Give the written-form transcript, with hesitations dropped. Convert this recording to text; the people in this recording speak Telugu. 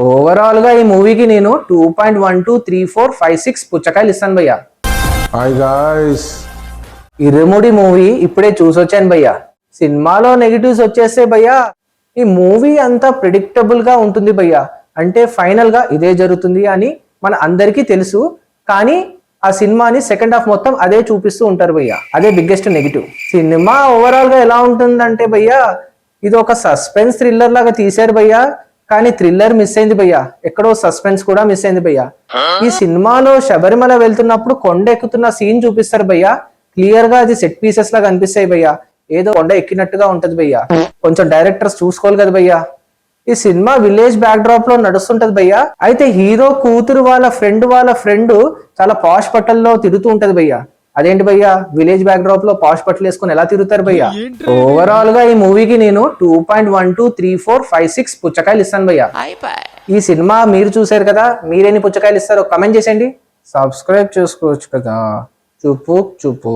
ఓవరాల్ గా ఈ మూవీకి నేను 2.123456 పుచ్చకాయలు ఇస్తాను భయ్యా. హాయ్ గాయ్స్, ఇరుముడి మూవీ ఇప్పుడే చూసొచ్చాను భయ్యా. సినిమాలో నెగిటివ్స్ వచ్చేస్తే భయ్యా ఈ మూవీ అంతా ప్రిడిక్టబుల్ గా ఉంటుంది భయ్యా. అంటే ఫైనల్ గా ఇదే జరుగుతుంది అని మన అందరికీ తెలుసు. కానీ ఆ సినిమాని సెకండ్ హాఫ్ మొత్తం అదే చూపిస్తూ ఉంటారు భయ్యా. అదే బిగ్గెస్ట్ నెగిటివ్. సినిమా ఓవరాల్ గా ఎలా ఉంటుందంటే భయ్యా, ఇది ఒక సస్పెన్స్ థ్రిల్లర్ లాగా తీశారు భయ్యా. కానీ థ్రిల్లర్ మిస్ అయింది భయ్యా, ఎక్కడో సస్పెన్స్ కూడా మిస్ అయింది భయ్యా. ఈ సినిమాలో శబరిమల వెళ్తున్నప్పుడు కొండ ఎక్కుతున్న సీన్ చూపిస్తారు భయ్యా. క్లియర్ గా అది సెట్ పీసెస్ లాగా అనిపిస్తాయి భయ్యా. ఏదో కొండ ఎక్కినట్టుగా ఉంటది భయ్యా. కొంచెం డైరెక్టర్స్ చూసుకోవాలి కదా భయ్యా. ఈ సినిమా విలేజ్ బ్యాక్ డ్రాప్ లో నడుస్తుంటది భయ్యా. అయితే హీరో కూతురు వాళ్ళ ఫ్రెండ్ చాలా పాష్ బట్టల్లో తిరుగుతూ ఉంటది భయ్యా. అదేంటి భయ్యా, విలేజ్ బ్యాక్ డ్రాప్ లో పాష్ బట్టలు వేసుకొని ఎలా తిరుగుతారు భయ్యా? ఓవరాల్ గా ఈ మూవీకి నేను 2.123456 పుచ్చకాయలు ఇస్తాను భయ్యా. ఈ సినిమా మీరు చూసారు కదా, మీరెన్ని పుచ్చకాయలు ఇస్తారో కమెంట్ చేసేయండి. సబ్స్క్రైబ్ చేసుకోవచ్చు కదా. చూపు చూపు.